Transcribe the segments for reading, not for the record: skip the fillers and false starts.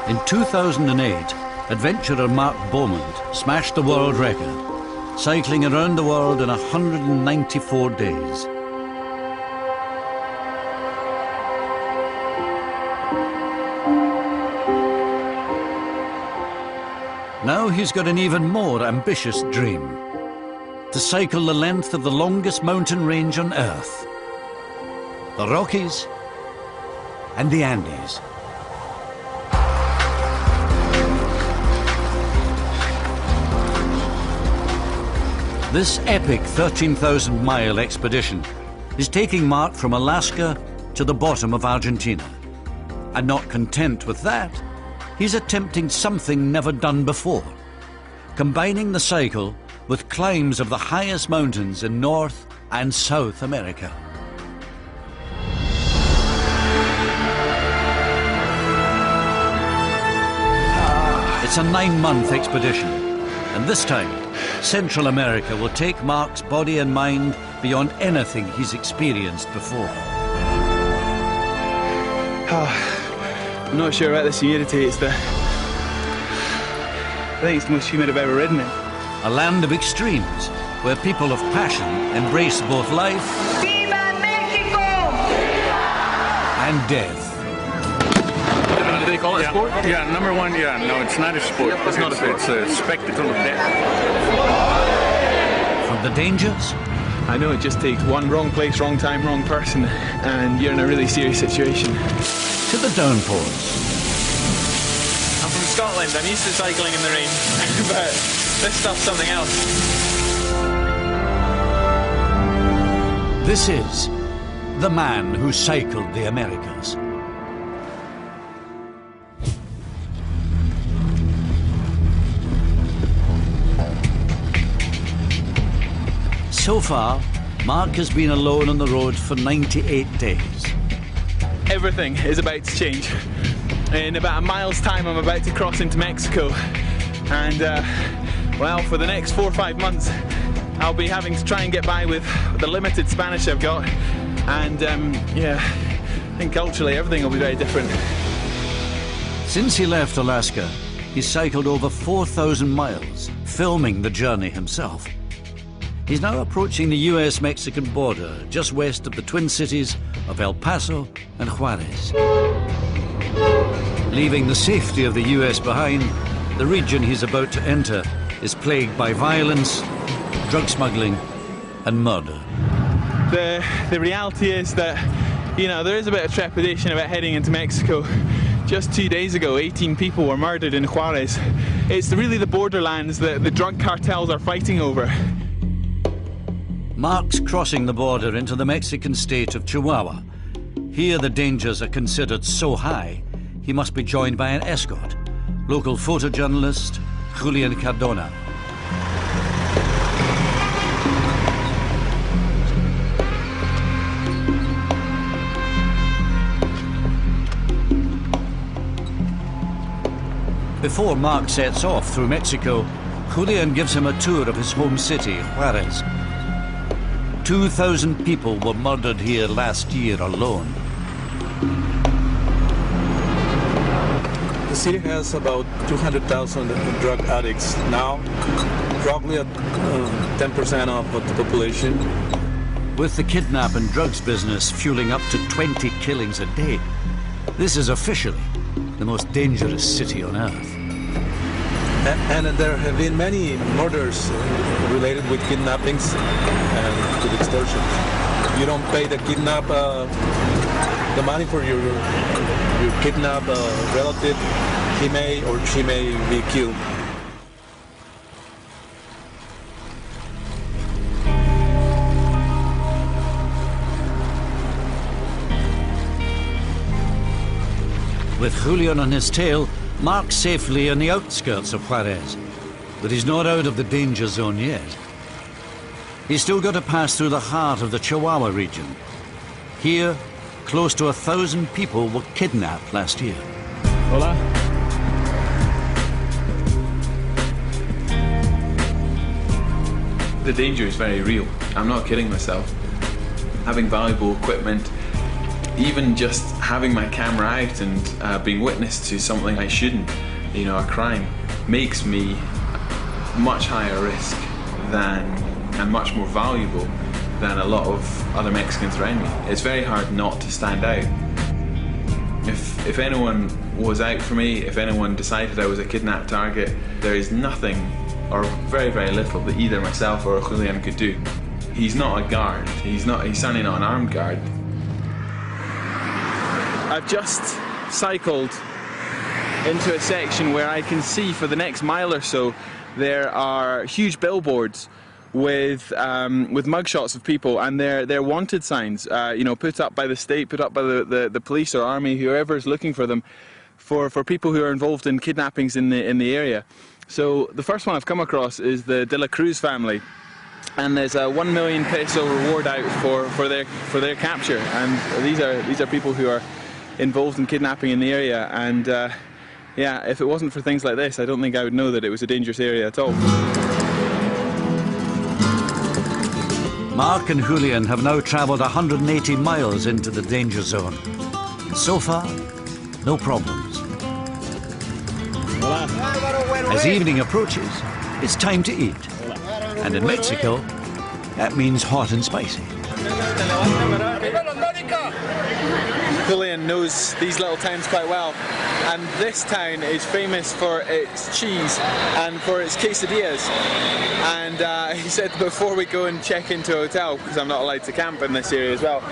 In 2008, adventurer Mark Beaumont smashed the world record, cycling around the world in 194 days. Now he's got an even more ambitious dream: to cycle the length of the longest mountain range on Earth, the Rockies and the Andes. This epic 13,000-mile expedition is taking Mark from Alaska to the bottom of Argentina. And not content with that, he's attempting something never done before, combining the cycle with climbs of the highest mountains in North and South America. It's a 9-month expedition, and this time, Central America will take Mark's body and mind beyond anything he's experienced before. I'm not sure about this humidity. I think it's the most humid I've ever ridden in. A land of extremes, where people of passion embrace both life and death. Do they call it a sport? Yeah, number one, no, it's not a sport. It's not a sport. It's a spectacle of death. From the dangers, I know it just takes one wrong place, wrong time, wrong person, and you're in a really serious situation. to the downpours. I'm from Scotland. I'm used to cycling in the rain, but this stuff's something else. This is the man who cycled the Americas. So far, Mark has been alone on the road for 98 days. Everything is about to change. In about a mile's time, I'm about to cross into Mexico. And, well, for the next 4 or 5 months, I'll be having to try and get by with the limited Spanish I've got. And, yeah, I think culturally everything will be very different. Since he left Alaska, he's cycled over 4,000 miles, filming the journey himself. He's now approaching the US-Mexican border, just west of the twin cities of El Paso and Juarez. Leaving the safety of the US behind, the region he's about to enter is plagued by violence, drug smuggling, and murder. The reality is that, you know, there is a bit of trepidation about heading into Mexico. Just 2 days ago, 18 people were murdered in Juarez. It's really the borderlands that the drug cartels are fighting over. Mark's crossing the border into the Mexican state of Chihuahua. Here the dangers are considered so high, he must be joined by an escort, local photojournalist Julian Cardona. Before Mark sets off through Mexico, Julian gives him a tour of his home city, Juarez. 2,000 people were murdered here last year alone. The city has about 200,000 drug addicts now, probably at 10% of the population. With the kidnap and drugs business fueling up to 20 killings a day, this is officially the most dangerous city on earth. And there have been many murders related with kidnappings and with extortion. You don't pay the the money for your kidnapped relative, he may or she may be killed. With Julian on his tail, Mark's safely on the outskirts of Juarez, but he's not out of the danger zone yet. He's still got to pass through the heart of the Chihuahua region. Here, close to 1,000 people were kidnapped last year. Hola. The danger is very real. I'm not kidding myself. Having valuable equipment, Even just having my camera out and being witness to something I shouldn't, you know, a crime, makes me much higher risk than, and much more valuable than a lot of other Mexicans around me. It's very hard not to stand out. If anyone was out for me, if anyone decided I was a kidnap target, there is nothing, or very, very little, that either myself or Julian could do. He's not a guard. He's certainly not an armed guard. I've just cycled into a section where I can see for the next mile or so there are huge billboards with mugshots of people, and they're wanted signs, you know, put up by the state, put up by the police or army, whoever is looking for them, for people who are involved in kidnappings in the area. So the first one I've come across is the De La Cruz family, and there's a 1 million peso reward out for their capture, and these are people who are involved in kidnapping in the area, and yeah, if it wasn't for things like this, I don't think I would know that it was a dangerous area at all. Mark and Julian have now travelled 180 miles into the danger zone. So far, no problems. As evening approaches, it's time to eat. And in Mexico, that means hot and spicy. Julian knows these little towns quite well, and this town is famous for its cheese and for its quesadillas. And he said before we go and check into a hotel, because I'm not allowed to camp in this area as well,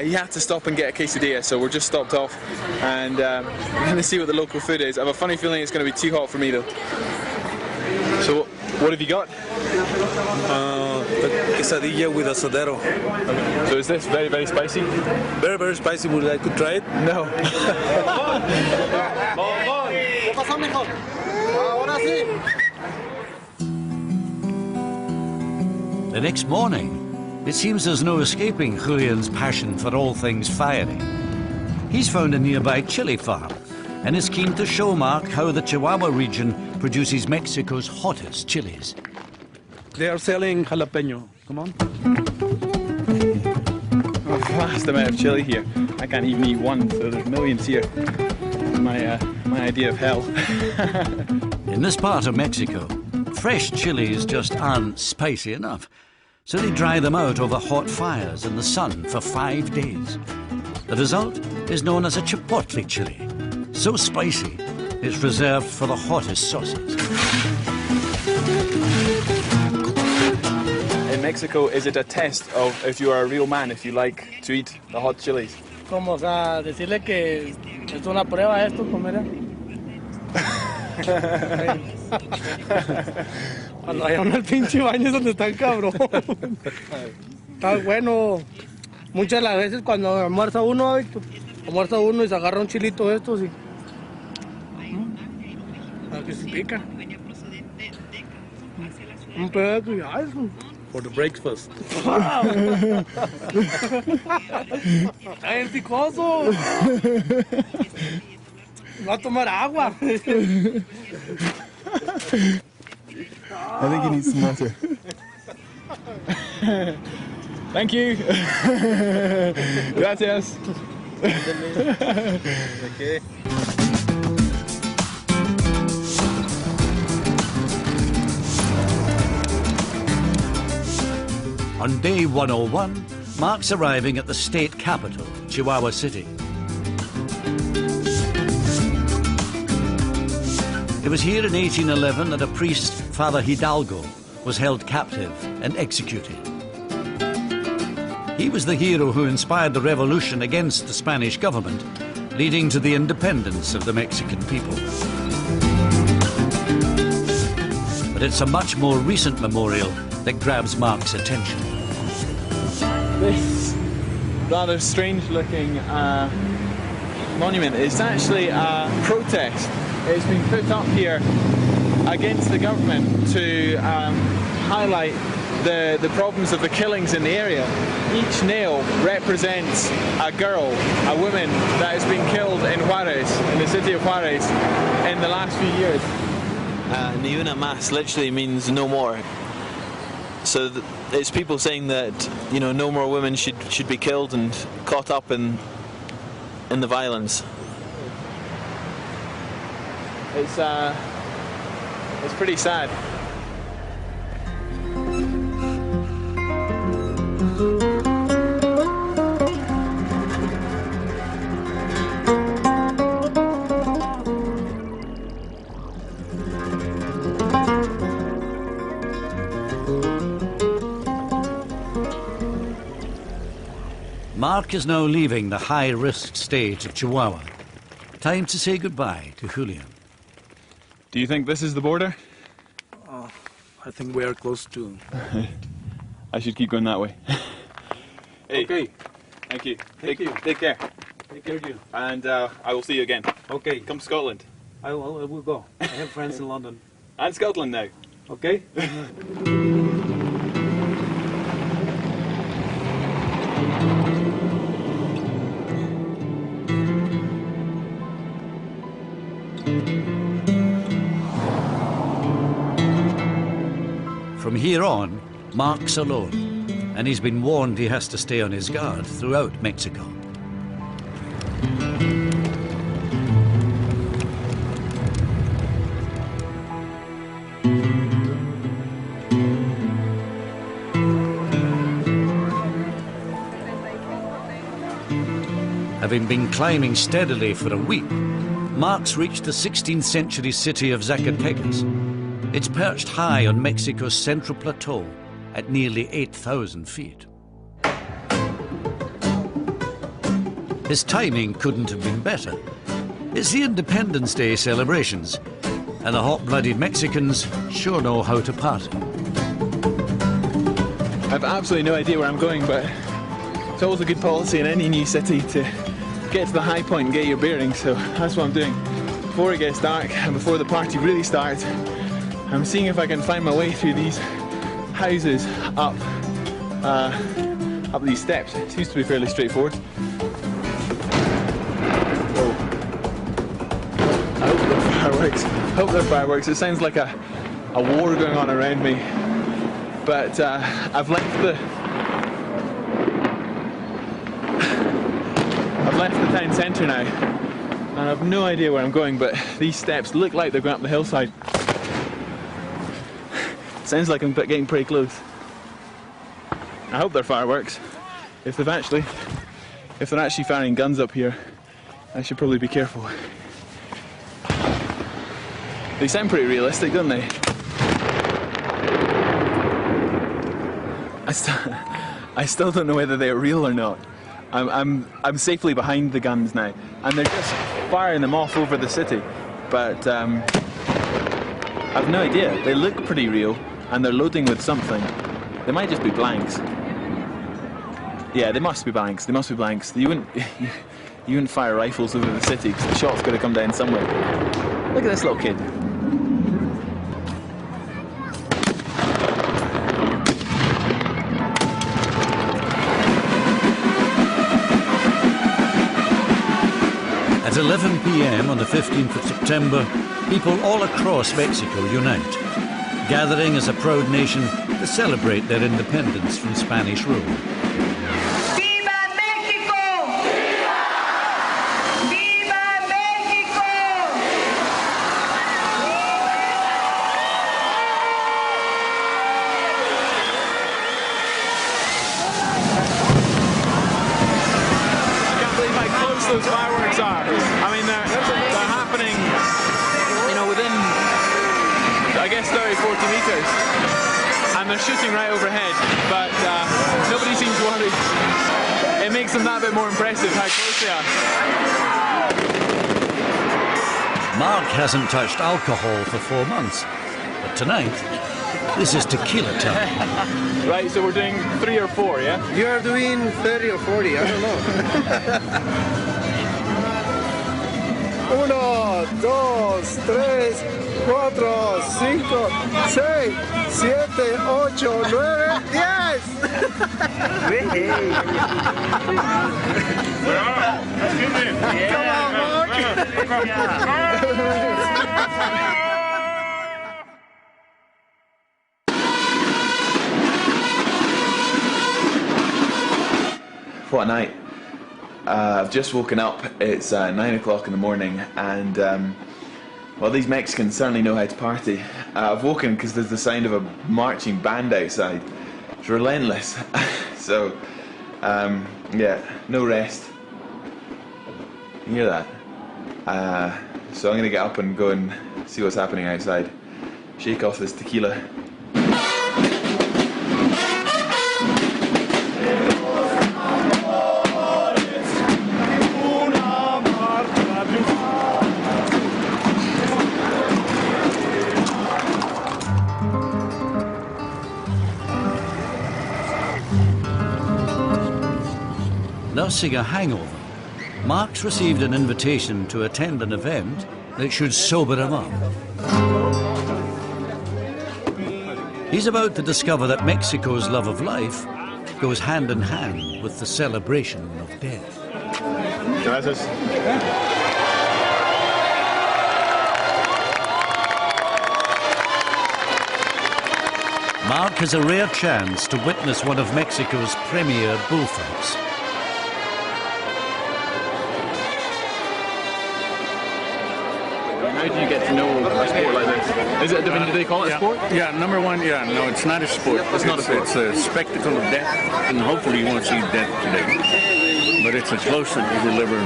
he had to stop and get a quesadilla, so we're just stopped off, and we're going to see what the local food is. I have a funny feeling it's going to be too hot for me though. So what have you got? Quesadilla with asadero. Okay. So is this very, very spicy? Very, very spicy. Would you like to try it? No. The next morning, it seems there's no escaping Julian's passion for all things fiery. He's found a nearby chili farm and is keen to show Mark how the Chihuahua region produces Mexico's hottest chilies. They are selling jalapeno. Come on. A vast amount of chili here. I can't even eat one, so there's millions here. My idea of hell. In this part of Mexico, fresh chilies just aren't spicy enough, so they dry them out over hot fires in the sun for 5 days. The result is known as a chipotle chili. So spicy, it's reserved for the hottest sauces. In Mexico, is it a test of if you are a real man, if you like to eat the hot chilies? Como, o sea, decirle que es una prueba esto, comer. Cuando vayan al pinche baño es donde está el cabrón. Está bueno. Muchas de las veces cuando almuerza uno y se agarra un chilito de estos y... A que se pica. Un pedazo y... ¡ay! For the breakfast. ¡Ay, el picoso! Va a tomar agua. I think he needs some water. Thank you. Gracias. Okay. On day 101, Mark's arriving at the state capital, Chihuahua City. It was here in 1811 that a priest, Father Hidalgo, was held captive and executed. He was the hero who inspired the revolution against the Spanish government, leading to the independence of the Mexican people. But it's a much more recent memorial that grabs Mark's attention. This rather strange-looking monument is actually a protest. It's been put up here against the government to highlight the problems of the killings in the area. Each nail represents a girl, a woman that has been killed in Juarez, in the city of Juarez, in the last few years. Ni una más literally means no more. So it's people saying that, you know, no more women should be killed and caught up in in the violence. It's pretty sad. Mark is now leaving the high-risk state of Chihuahua. Time to say goodbye to Julian. Do you think this is the border? I think we are close to. I should keep going that way. Hey, Okay. thank you. Thank you. Take care. Take care of you. And I will see you again. Okay. Come to Scotland. I will go. I have friends in London. And Scotland now. Okay? From here on, Mark's alone, and he's been warned he has to stay on his guard throughout Mexico. Having been climbing steadily for a week, Mark's reached the 16th century city of Zacatecas. It's perched high on Mexico's central plateau at nearly 8,000 feet. His timing couldn't have been better. It's the Independence Day celebrations, and the hot-blooded Mexicans sure know how to party. I've absolutely no idea where I'm going, but it's always a good policy in any new city to get to the high point and get your bearings, so that's what I'm doing. Before it gets dark and before the party really starts, I'm seeing if I can find my way through these houses up these steps. It seems to be fairly straightforward. Whoa. I hope they're fireworks. Hope they're fireworks. It sounds like a war going on around me. But I've left the town centre now, and I've no idea where I'm going, but these steps look like they're going up the hillside. Sounds like I'm getting pretty close. I hope they're fireworks. If they're actually firing guns up here, I should probably be careful. They sound pretty realistic, don't they? I still don't know whether they're real or not. I'm safely behind the guns now, and they're just firing them off over the city. But I've no idea. They look pretty real, and they're loading with something. They might just be blanks. Yeah, they must be blanks. They must be blanks. You wouldn't fire rifles over the city because the shot's got to come down somewhere. Look at this little kid. At 11 p.m. on the 15th of September, people all across Mexico unite, gathering as a proud nation to celebrate their independence from Spanish rule. ¡Viva México! ¡Viva México! I can't believe how close those fireworks are. I mean, they're happening, you know, within, I guess, 30, 40 meters. And they're shooting right overhead, but nobody seems worried. It makes them that bit more impressive how close they are. Mark hasn't touched alcohol for 4 months, but tonight, this is tequila time. Right, so we're doing 3 or 4, yeah? You are doing 30 or 40, I don't know. 1, 2, 3, 4, 5, 6, 7, 8, 9, 10. Come on, Mark. What a night. I've just woken up. It's 9 o'clock in the morning, and well, these Mexicans certainly know how to party. I've woken because there's the sound of a marching band outside. It's relentless. So, yeah, no rest. You hear that? So I'm gonna get up and go and see what's happening outside. Shake off this tequila. Nursing a hangover, Mark's received an invitation to attend an event that should sober him up. He's about to discover that Mexico's love of life goes hand in hand with the celebration of death. Gracias. Mark has a rare chance to witness one of Mexico's premier bullfights. How do you get to know a sport like this? Is it, do they call it a sport? Yeah, number one, no, it's not a sport. It's not a sport. It's a spectacle of death, and hopefully you won't see death today. But it's as close as you'll ever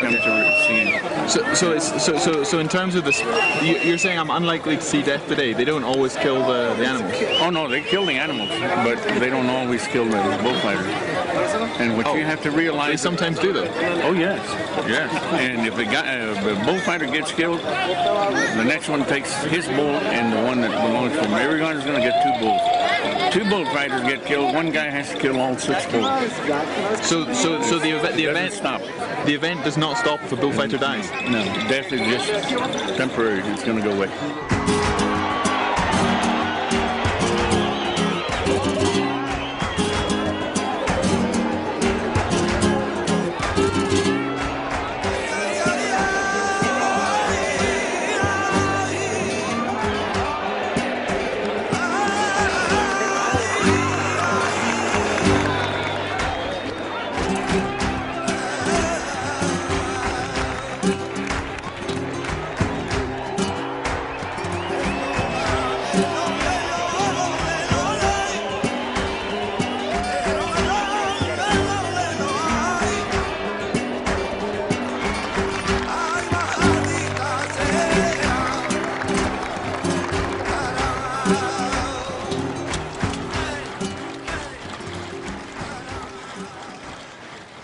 come to seeing. So in terms of this, you're saying I'm unlikely to see death today. They don't always kill the animals. Oh no, they kill the animals, but they don't always kill the bullfighters. And what you have to realize, they sometimes do though. Oh yes. And if the bullfighter gets killed, the next one takes his bull and the one that belongs to him. Everyone's going to get two bulls. Two bullfighters get killed. One guy has to kill all 6 bulls. So the event stop. The event does not stop if a bullfighter dies. No, death is just temporary. It's going to go away.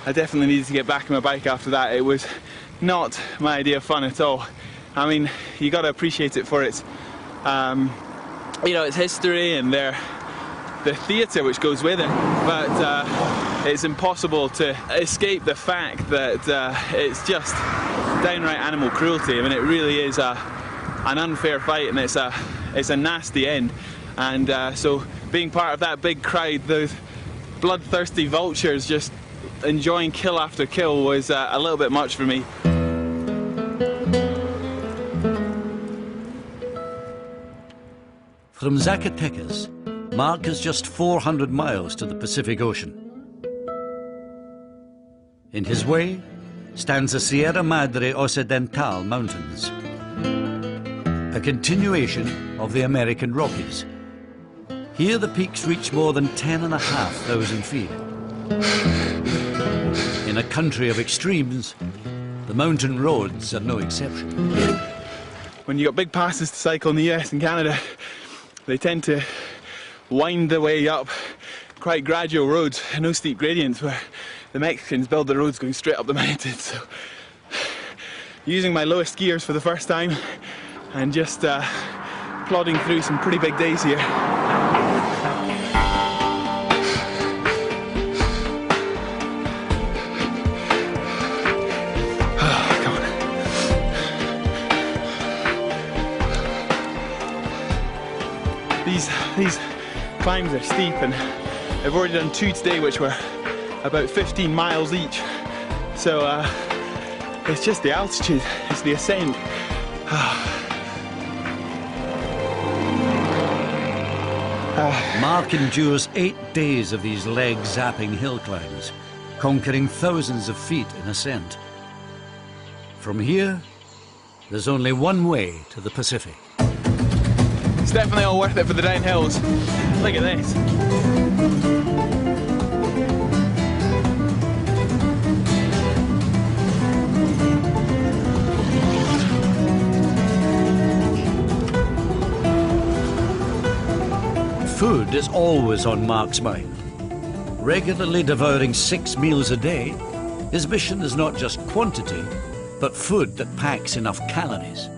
I definitely needed to get back on my bike after that. It was not my idea of fun at all. I mean, you got to appreciate it for its, its history and the theatre which goes with it. But it's impossible to escape the fact that it's just downright animal cruelty. I mean, it really is an unfair fight, and it's a nasty end. And so, being part of that big crowd, those bloodthirsty vultures just enjoying kill after kill was a little bit much for me. From Zacatecas, Mark is just 400 miles to the Pacific Ocean. In his way stands the Sierra Madre Occidental Mountains, a continuation of the American Rockies. Here the peaks reach more than 10,500 feet. In a country of extremes, the mountain roads are no exception. When you got big passes to cycle in the US and Canada, they tend to wind the way up quite gradual roads, no steep gradients, where the Mexicans build the roads going straight up the mountains. So, using my lowest gears for the first time and just plodding through some pretty big days here. These climbs are steep, and I've already done 2 today which were about 15 miles each. So it's just the altitude, it's the ascent. Mark endures 8 days of these leg-zapping hill climbs, conquering thousands of feet in ascent. From here, there's only one way to the Pacific. It's definitely all worth it for the downhills. Look at this. Food is always on Mark's mind. Regularly devouring 6 meals a day, his mission is not just quantity, but food that packs enough calories.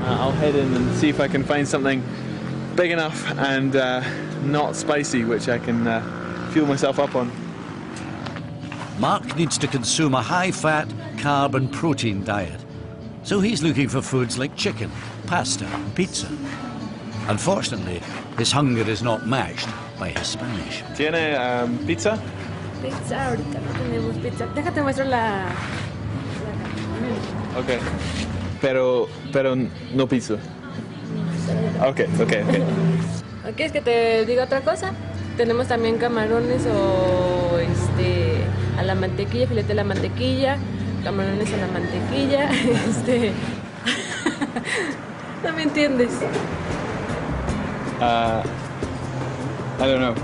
I'll head in and see if I can find something big enough and not spicy, which I can fuel myself up on. Mark needs to consume a high-fat, carb and protein diet, so he's looking for foods like chicken, pasta and pizza. Unfortunately, his hunger is not matched by his Spanish. ¿Tiene pizza? Pizza, ahorita no tenemos pizza. Déjate muestro la... Okay. Pero no pizza. Okay. Ok, es que te digo otra cosa. Tenemos también camarones o a la mantequilla, filete a la mantequilla, camarones a la mantequilla, ¿No me entiendes? I don't know.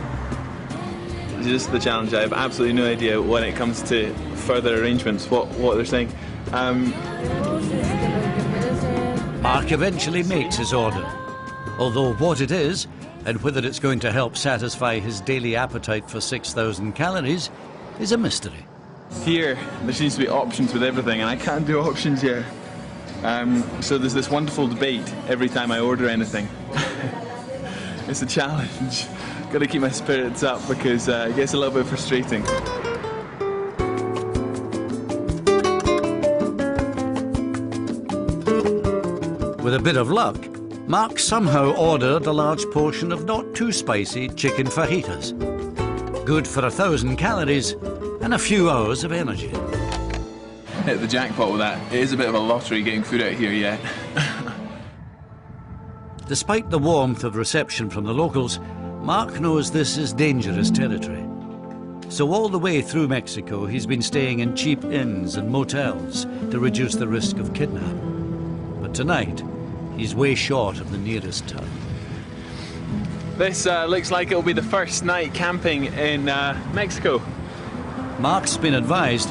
This is the challenge. I have absolutely no idea when it comes to further arrangements what they're saying. Mark eventually makes his order, although what it is and whether it's going to help satisfy his daily appetite for 6,000 calories is a mystery. Here, there seems to be options with everything, and I can't do options here. So there's this wonderful debate every time I order anything. It's a challenge. Got to keep my spirits up because it gets a little bit frustrating. With a bit of luck, Mark somehow ordered a large portion of not too spicy chicken fajitas. Good for 1,000 calories and a few hours of energy. Hit the jackpot with that. It is a bit of a lottery getting food out here yet. Despite the warmth of reception from the locals, Mark knows this is dangerous territory. So all the way through Mexico, he's been staying in cheap inns and motels to reduce the risk of kidnap. But tonight, he's way short of the nearest town. This looks like it'll be the first night camping in Mexico. Mark's been advised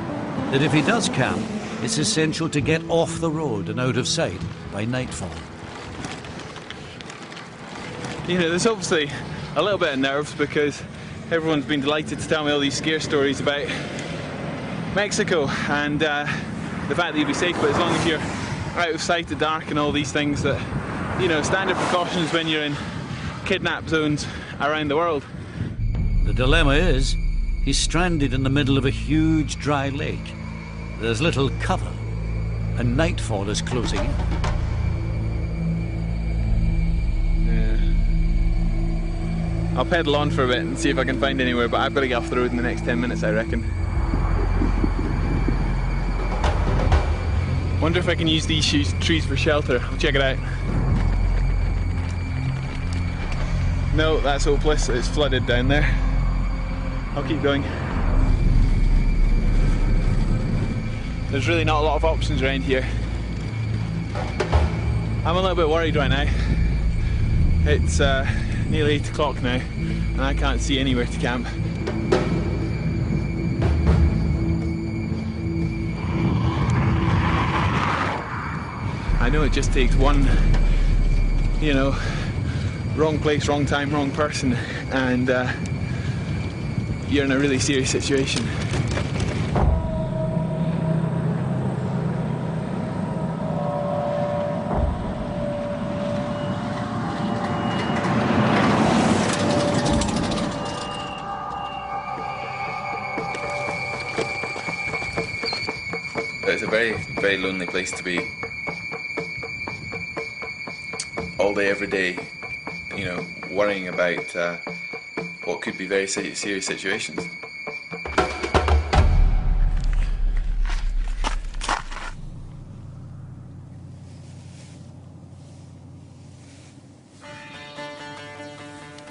that if he does camp, it's essential to get off the road and out of sight by nightfall. You know, there's obviously a little bit of nerves because everyone's been delighted to tell me all these scare stories about Mexico and the fact that you'll be safe, but as long as you're out of sight at dark and all these things that, you know, standard precautions when you're in kidnap zones around the world. The dilemma is, he's stranded in the middle of a huge dry lake. There's little cover, and nightfall is closing in. I'll pedal on for a bit and see if I can find anywhere, but I've got to get off the road in the next 10 minutes, I reckon. Wonder if I can use these trees for shelter. I'll check it out. No, that's hopeless. It's flooded down there. I'll keep going. There's really not a lot of options around here. I'm a little bit worried right now. It's nearly 8 o'clock now and I can't see anywhere to camp. I know it just takes one, you know, wrong place, wrong time, wrong person, and you're in a really serious situation. It's a very, very lonely place to be. All day, every day, you know, worrying about what could be very serious situations.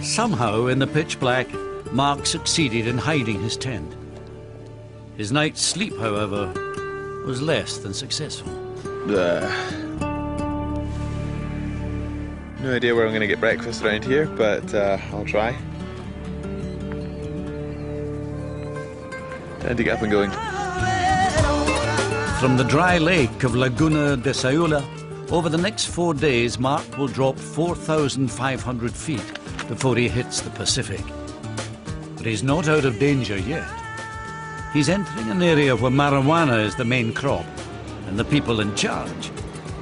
Somehow, in the pitch black, Mark succeeded in hiding his tent. His night's sleep, however, was less than successful. No idea where I'm going to get breakfast around here, but I'll try. Time to get up and going. From the dry lake of Laguna de Sayula, over the next 4 days, Mark will drop 4,500 feet before he hits the Pacific. But he's not out of danger yet. He's entering an area where marijuana is the main crop, and the people in charge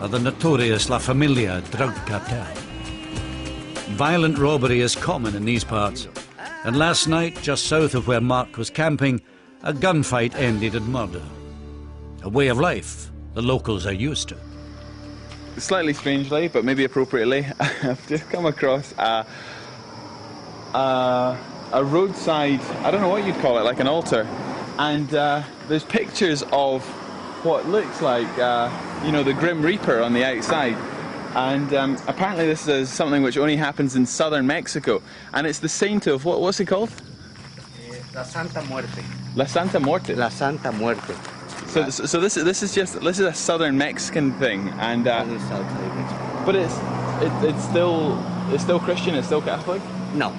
are the notorious La Familia drug cartel. Violent robbery is common in these parts, and last night, just south of where Mark was camping, a gunfight ended in murder. A way of life the locals are used to. Slightly strangely, but maybe appropriately, I've just come across a roadside, I don't know what you'd call it, like an altar, and there's pictures of what looks like, you know, the Grim Reaper on the outside. And apparently this is something which only happens in southern Mexico, and it's the saint of what's it called? La Santa Muerte. La Santa Muerte. La Santa Muerte. So this is a southern Mexican thing, and but it's still Christian, it's still Catholic. No.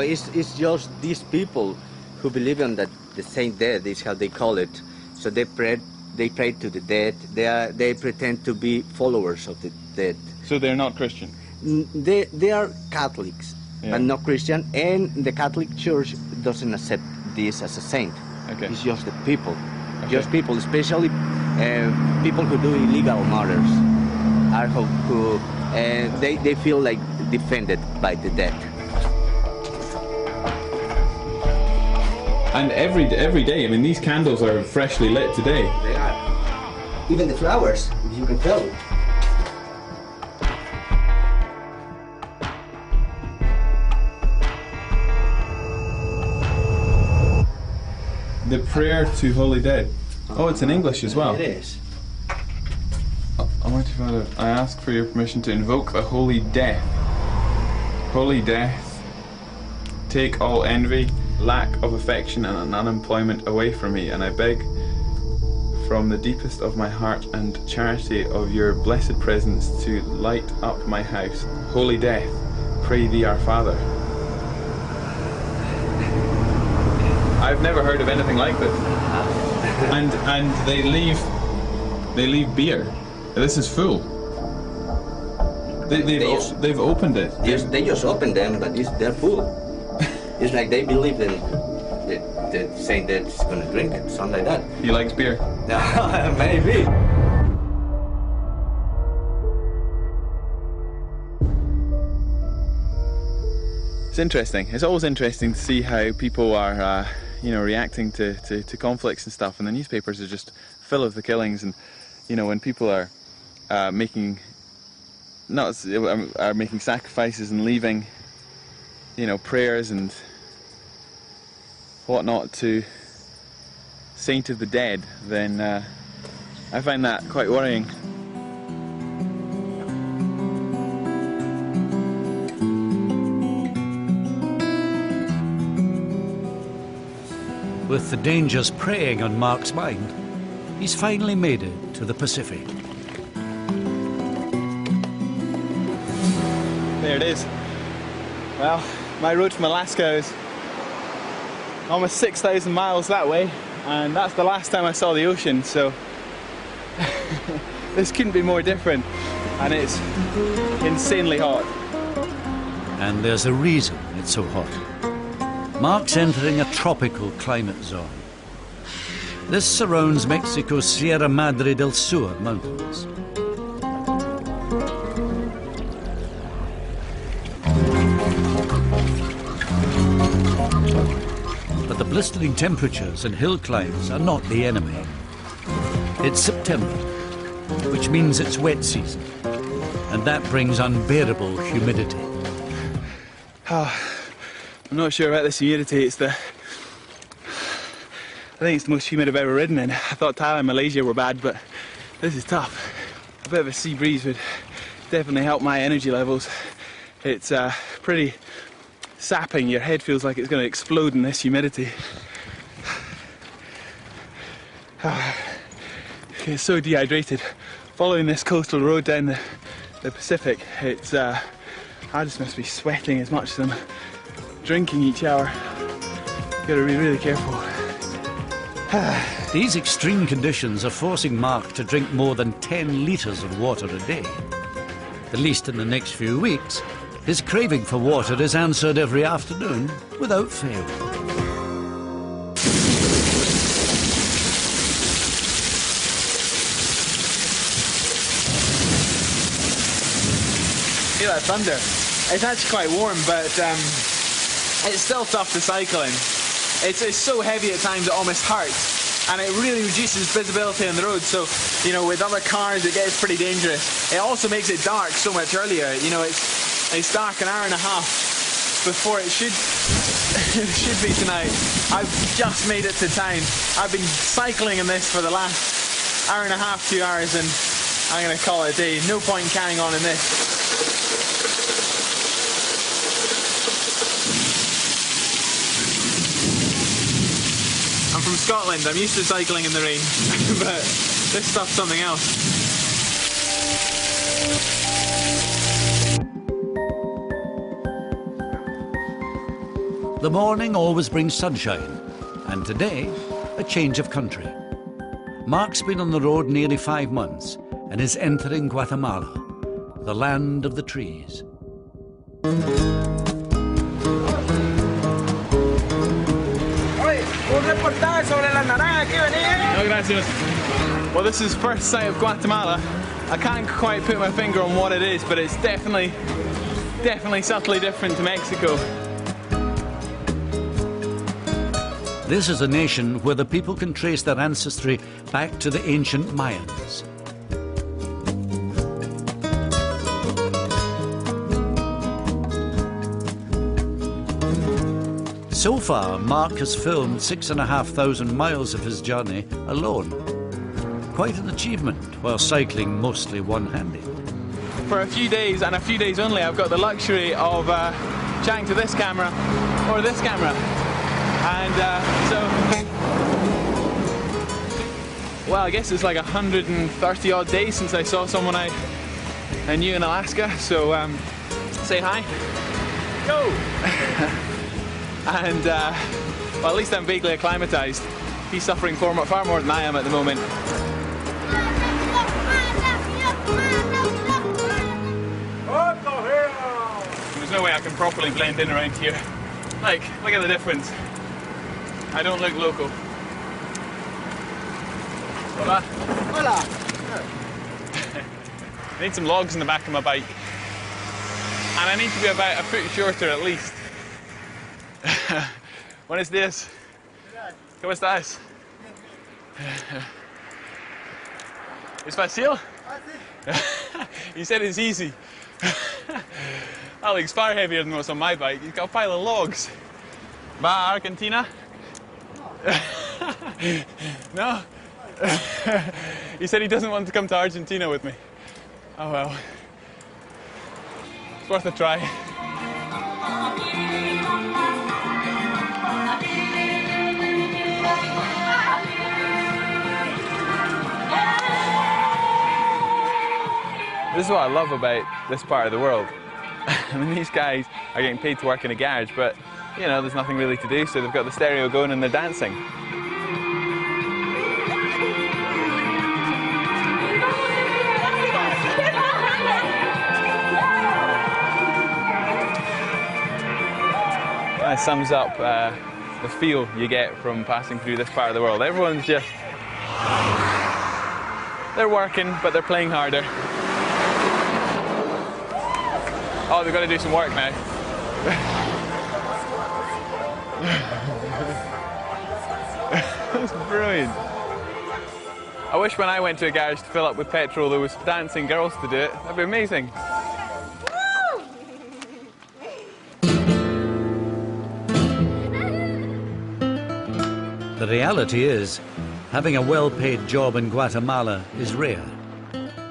It's just these people who believe in that the Saint Dead is how they call it. So they pray to the dead. They pretend to be followers of the dead. So they're not Christian. They are Catholics, but not Christian. And the Catholic Church doesn't accept this as a saint. Okay. It's just the people. Okay. Just people, especially people who do illegal murders, are who they feel like defended by the dead. And every day, I mean, these candles are freshly lit today. They are. Even the flowers, if you can tell. The prayer to Holy Dead. Oh, it's in English as well. It is. Almighty Father, I ask for your permission to invoke the Holy Death. Holy Death, take all envy, lack of affection and unemployment away from me, and I beg from the deepest of my heart and charity of your blessed presence to light up my house. Holy Death, pray thee our Father. I've never heard of anything like this. And they leave beer. This is full. They've opened it. Yes, they just opened them, but they're full. It's like they believe that saying that it's going to drink it, something like that. He likes beer. Maybe. It's interesting. It's always interesting to see how people are, reacting to conflicts and stuff. And the newspapers are just full of the killings. And when people are making sacrifices and leaving, prayers and whatnot to Saint of the Dead, then I find that quite worrying. With the dangers preying on Mark's mind, he's finally made it to the Pacific. There it is. Well, my road from Alaska is almost 6,000 miles that way, and that's the last time I saw the ocean, so this couldn't be more different, and it's insanely hot. And there's a reason it's so hot. Mark's entering a tropical climate zone. This surrounds Mexico's Sierra Madre del Sur mountains. But the blistering temperatures and hill climbs are not the enemy. It's September, which means it's wet season, and that brings unbearable humidity. I'm not sure about this humidity. I think it's the most humid I've ever ridden in. I thought Thailand and Malaysia were bad, but this is tough. A bit of a sea breeze would definitely help my energy levels. It's pretty sapping. Your head feels like it's going to explode in this humidity. It's so dehydrated. Following this coastal road down the Pacific, it's I just must be sweating as much as I'm drinking each hour. Gotta be really careful. These extreme conditions are forcing Mark to drink more than 10 litres of water a day. At least in the next few weeks, his craving for water is answered every afternoon without fail. Feel that thunder. It's actually quite warm, but it's still tough to cycle in. It's so heavy at times it almost hurts, and it really reduces visibility on the road. So, you know, with other cars it gets pretty dangerous. It also makes it dark so much earlier. You know, it's dark an hour and a half before it should it should be tonight. I've just made it to town. I've been cycling in this for the last hour and a half, 2 hours, and I'm gonna call it a day. No point in carrying on in this. I'm from Scotland, I'm used to cycling in the rain, but this stuff's something else. The morning always brings sunshine, and today, a change of country. Mark's been on the road nearly 5 months and is entering Guatemala, the land of the trees. No, gracias. Well, this is first sight of Guatemala. I can't quite put my finger on what it is, but it's definitely subtly different to Mexico. This is a nation where the people can trace their ancestry back to the ancient Mayans. So far, Mark has filmed 6,500 miles of his journey alone. Quite an achievement, while cycling mostly one-handed. For a few days, and a few days only, I've got the luxury of chatting to this camera or this camera. And well, I guess it's like 130 odd days since I saw someone I knew in Alaska, so say hi. Go! And well, at least I'm vaguely acclimatized. He's suffering far more than I am at the moment. There's no way I can properly blend in around here. Like, look at the difference. I don't look local. Hola. Hola. I need some logs in the back of my bike. And I need to be about a foot shorter at least. Buenos días. ¿Cómo estás? ¿Es fácil? You said it's easy. Alex, far heavier than what's on my bike. He's got a pile of logs. Va Argentina? No? He said he doesn't want to come to Argentina with me. Oh well. It's worth a try. This is what I love about this part of the world. I mean, these guys are getting paid to work in a garage, but, you know, there's nothing really to do, so they've got the stereo going and they're dancing. That sums up the feel you get from passing through this part of the world. Everyone's just... they're working, but they're playing harder. Oh, they've got to do some work now. That's brilliant. I wish when I went to a garage to fill up with petrol there was dancing girls to do it. That'd be amazing. The reality is, having a well-paid job in Guatemala is rare.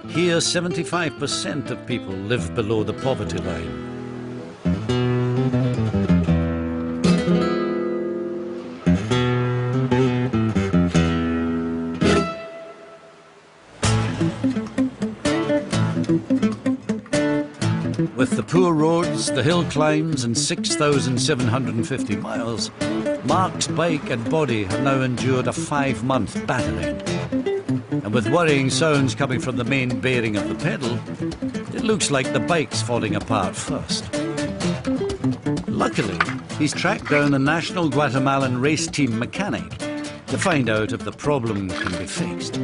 Here, 75% of people live below the poverty line. With the poor roads, the hill climbs and 6,750 miles, Mark's bike and body have now endured a 5-month battering. And with worrying sounds coming from the main bearing of the pedal, it looks like the bike's falling apart first. Luckily, he's tracked down a national Guatemalan race team mechanic to find out if the problem can be fixed.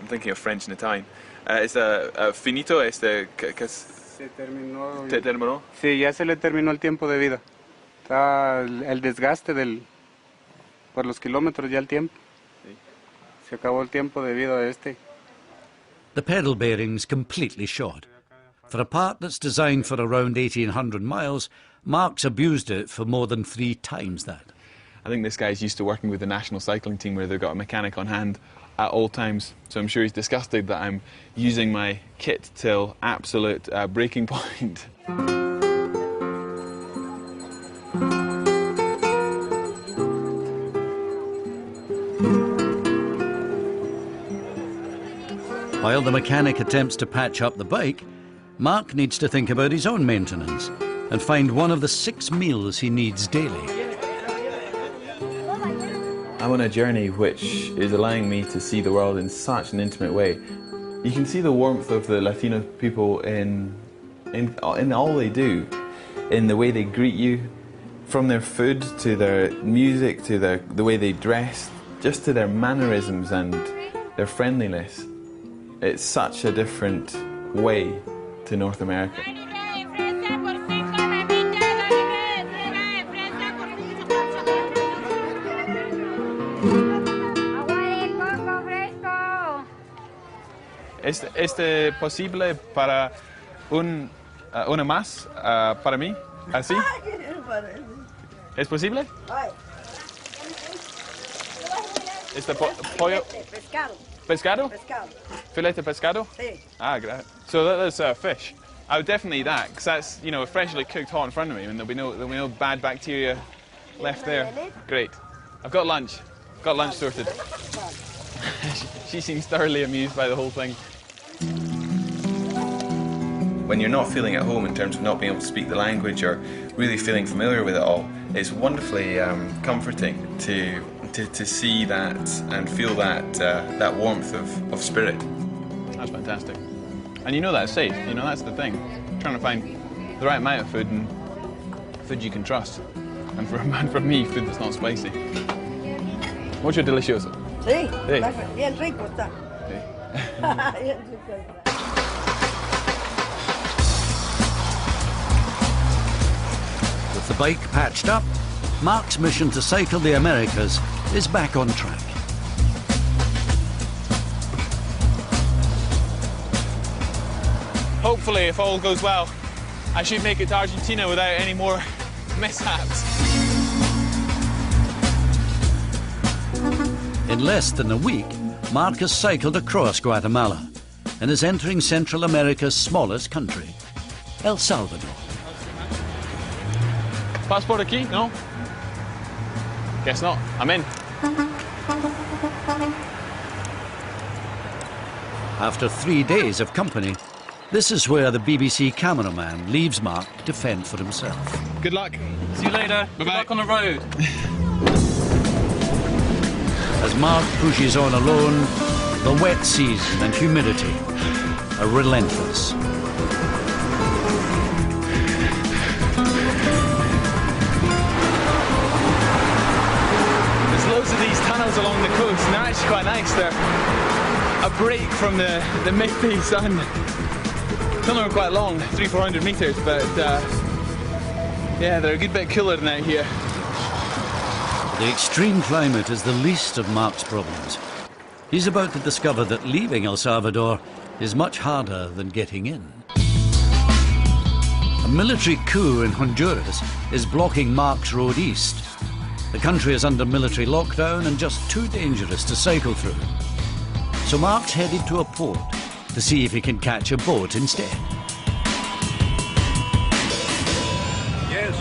I'm thinking of French and Italian. ¿Es finito? ¿Se terminó? ¿Se terminó? Sí, ya se le terminó el tiempo de vida. Está el desgaste por los kilómetros ya el tiempo. Sí. Se acabó el tiempo de vida de este. The pedal bearing's completely shot. For a part that's designed for around 1,800 miles, Mark's abused it for more than 3 times that. I think this guy's used to working with the national cycling team where they've got a mechanic on hand at all times, so I'm sure he's disgusted that I'm using my kit till absolute breaking point. While the mechanic attempts to patch up the bike, Mark needs to think about his own maintenance and find one of the 6 meals he needs daily. I'm on a journey which is allowing me to see the world in such an intimate way. You can see the warmth of the Latino people in all they do, in the way they greet you, from their food to their music to the way they dress, just to their mannerisms and their friendliness. It's such a different way to North America. ¿Es posible para una más para mí? ¿Así? ¿Es posible? ¿Este pollo? Pescado. ¿Pescado? Pescado. Filete de pescado? Sí. Ah, great. So that's fish. I would definitely eat that because that's, you know, freshly cooked hot in front of me, and there'll be no bad bacteria left there. Great. I've got lunch. Got lunch sorted. She seems thoroughly amused by the whole thing. When you're not feeling at home in terms of not being able to speak the language or really feeling familiar with it all, it's wonderfully comforting to see that and feel that warmth of spirit. That's fantastic. And you know that's safe, you know, that's the thing. Trying to find the right amount of food and food you can trust. And for me, food that's not spicy. Mucho delicioso. Sí, sí. Bien rico está. Sí. Bien rico está. With the bike patched up, Mark's mission to cycle the Americas is back on track. Hopefully, if all goes well, I should make it to Argentina without any more mishaps. In less than a week, Mark has cycled across Guatemala and is entering Central America's smallest country, El Salvador. Passport aquí? No? Guess not. I'm in. After 3 days of company, this is where the BBC cameraman leaves Mark to fend for himself. Good luck. See you later. Good luck on the road. As Mark pushes on alone, the wet season and humidity are relentless. There's loads of these tunnels along the coast, and they're actually quite nice. They're a break from the midday sun. Some of them are quite long, 300-400 meters, but yeah, they're a good bit cooler than out here. The extreme climate is the least of Mark's problems. He's about to discover that leaving El Salvador is much harder than getting in. A military coup in Honduras is blocking Mark's road east. The country is under military lockdown and just too dangerous to cycle through. So Mark's headed to a port to see if he can catch a boat instead. Yes.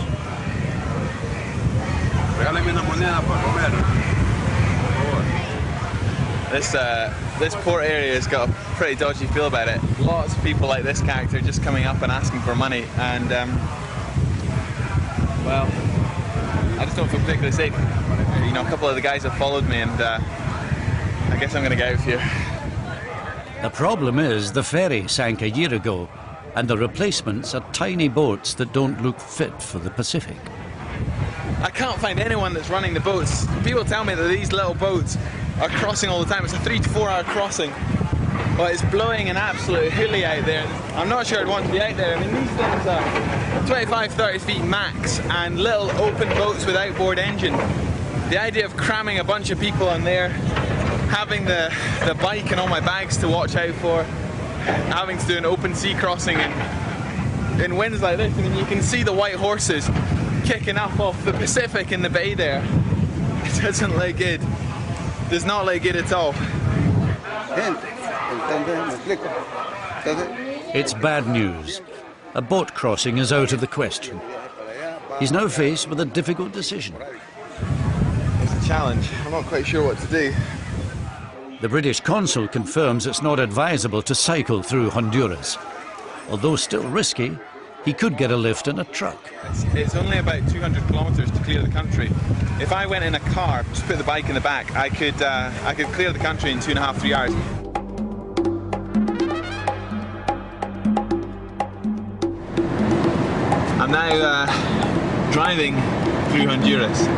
Regálame una moneda para comer, por favor. This port area has got a pretty dodgy feel about it. Lots of people like this character just coming up and asking for money, and well, I just don't feel particularly safe. You know, a couple of the guys have followed me, and I guess I'm going to get out of here. The problem is the ferry sank a year ago, and the replacements are tiny boats that don't look fit for the Pacific. I can't find anyone that's running the boats. People tell me that these little boats are crossing all the time. It's a 3 to 4 hour crossing, but it's blowing an absolute hoolie out there. I'm not sure I'd want to be out there. I mean, these things are 25, 30 feet max, and little open boats with outboard engine. The idea of cramming a bunch of people on there, having the bike and all my bags to watch out for, having to do an open sea crossing in winds like this, I mean, you can see the white horses kicking up off the Pacific in the bay there. It doesn't look good. Does not look good at all. It's bad news. A boat crossing is out of the question. He's now faced with a difficult decision. It's a challenge. I'm not quite sure what to do. The British consul confirms it's not advisable to cycle through Honduras. Although still risky, he could get a lift in a truck. It's only about 200 kilometers to clear the country. If I went in a car, just put the bike in the back, I could clear the country in 2.5 to 3 hours. I'm now driving through Honduras.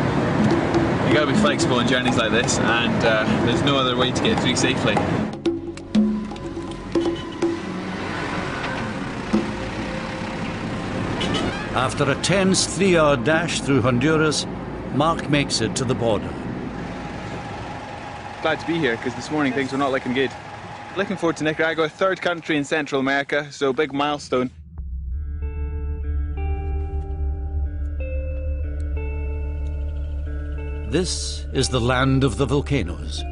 You gotta be flexible in journeys like this, and there's no other way to get through safely. After a tense 3-hour dash through Honduras, Mark makes it to the border. Glad to be here, because this morning things were not looking good. Looking forward to Nicaragua, third country in Central America, so big milestone. This is the land of the volcanoes.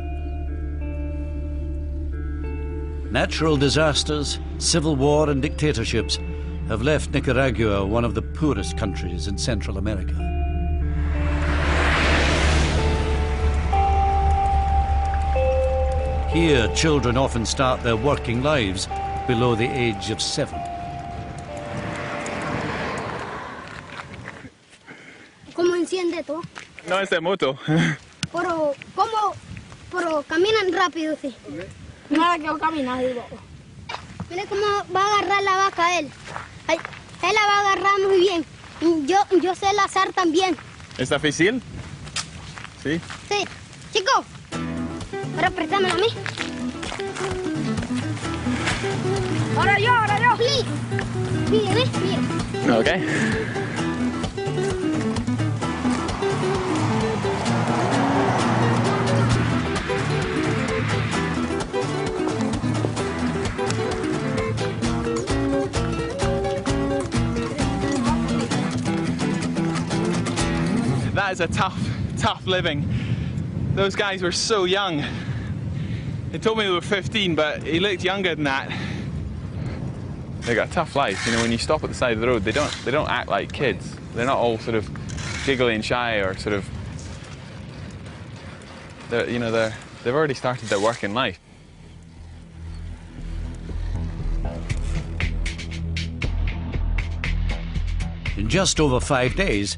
Natural disasters, civil war and dictatorships have left Nicaragua one of the poorest countries in Central America. Here, children often start their working lives below the age of 7. ¿Cómo enciende todo? No es de moto. Pero, ¿cómo? Pero caminan rápido, sí. Nada que camina, digo. Mire cómo va a agarrar la vaca él. Ay, él la va a agarrar muy bien. Yo sé lazar también. ¿Está difícil? Sí. Sí. Chico, ahora préstamela a mí. Ahora yo. Please. Mire. Okay. That is a tough living. Those guys were so young. They told me they were 15, but he looked younger than that. They got a tough life. You know, when you stop at the side of the road, they don't act like kids. They're not all sort of giggly and shy, or sort of. They've already started their working life. In just over 5 days,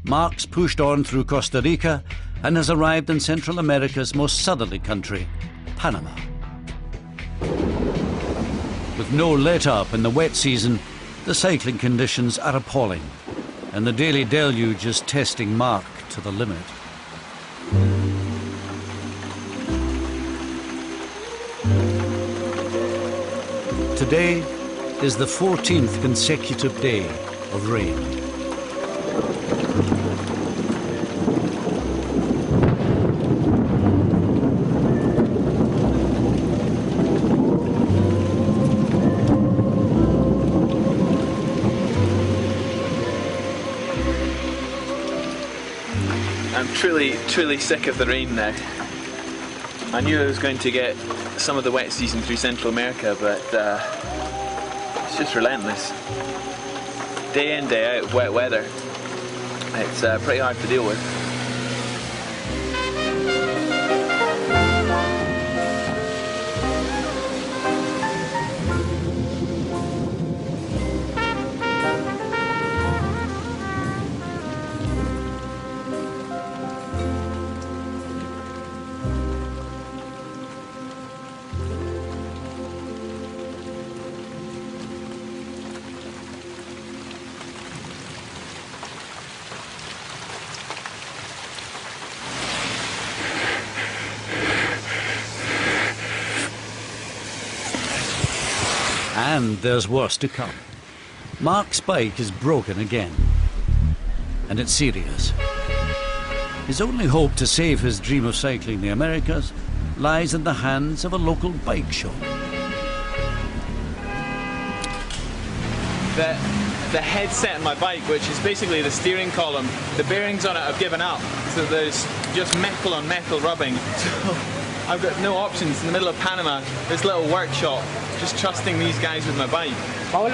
Mark's pushed on through Costa Rica and has arrived in Central America's most southerly country, Panama. With no let-up in the wet season, the cycling conditions are appalling, and the daily deluge is testing Mark to the limit. Today is the 14th consecutive day of rain. I'm truly sick of the rain now. I knew I was going to get some of the wet season through Central America, but it's just relentless. Day in, day out, wet weather. It's pretty hard to deal with. And there's worse to come. Mark's bike is broken again. And it's serious. His only hope to save his dream of cycling the Americas lies in the hands of a local bike shop. The headset on my bike, which is basically the steering column, the bearings on it have given up, so there's just metal on metal rubbing. So I've got no options. In the middle of Panama, this little workshop, just trusting these guys with my bike. I'm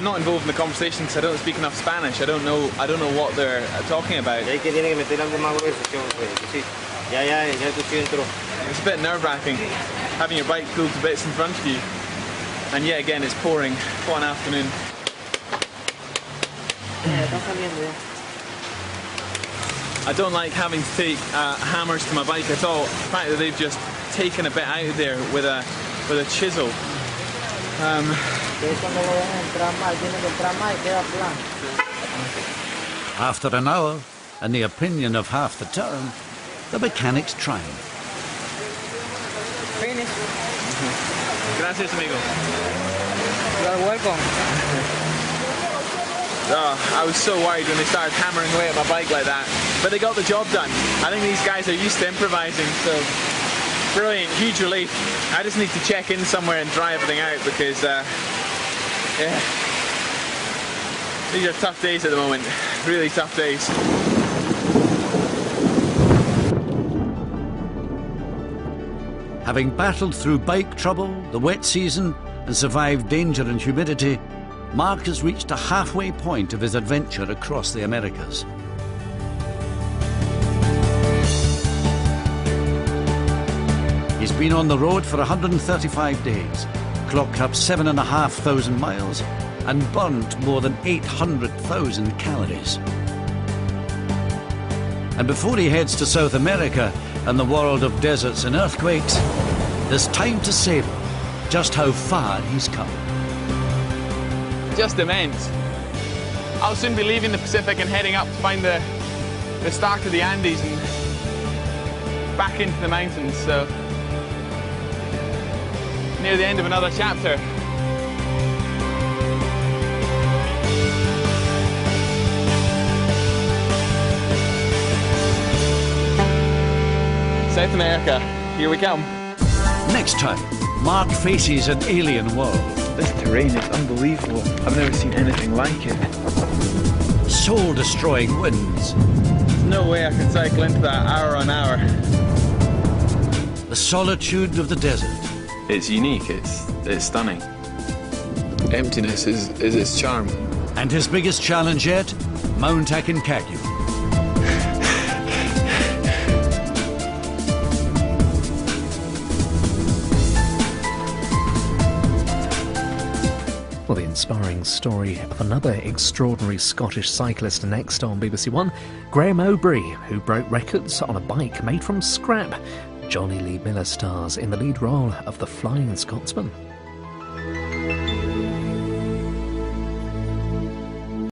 not involved in the conversation because I don't speak enough Spanish. I don't know what they're talking about. It's a bit nerve-wracking having your bike pulled to bits in front of you. And yet again, it's pouring. What an afternoon. I don't like having to take hammers to my bike at all. The fact that they've just taken a bit out of there with a chisel. After an hour, and the opinion of half the town, the mechanics triumph. Finish. Gracias, amigo. You're welcome. I was so worried when they started hammering away at my bike like that, but they got the job done. I think these guys are used to improvising, so brilliant, huge relief. I just need to check in somewhere and dry everything out because, yeah, these are tough days at the moment, really tough days. Having battled through bike trouble, the wet season, and survived danger and humidity, Mark has reached a halfway point of his adventure across the Americas. He's been on the road for 135 days, clocked up 7,500 miles, and burnt more than 800,000 calories. And before he heads to South America and the world of deserts and earthquakes, there's time to savor just how far he's come. Just immense. I'll soon be leaving the Pacific and heading up to find the start of the Andes and back into the mountains, so near the end of another chapter. South America, here we come. Next time, Mark faces an alien world. This terrain is unbelievable. I've never seen anything like it. Soul-destroying winds. There's no way I can cycle into that hour on hour. The solitude of the desert. It's unique, it's stunning. Emptiness is its charm. And his biggest challenge yet, Mount Aconcagua. Well, the inspiring story of another extraordinary Scottish cyclist next on BBC One, Graham O'Brien, who broke records on a bike made from scrap. Johnny Lee Miller stars in the lead role of the Flying Scotsman.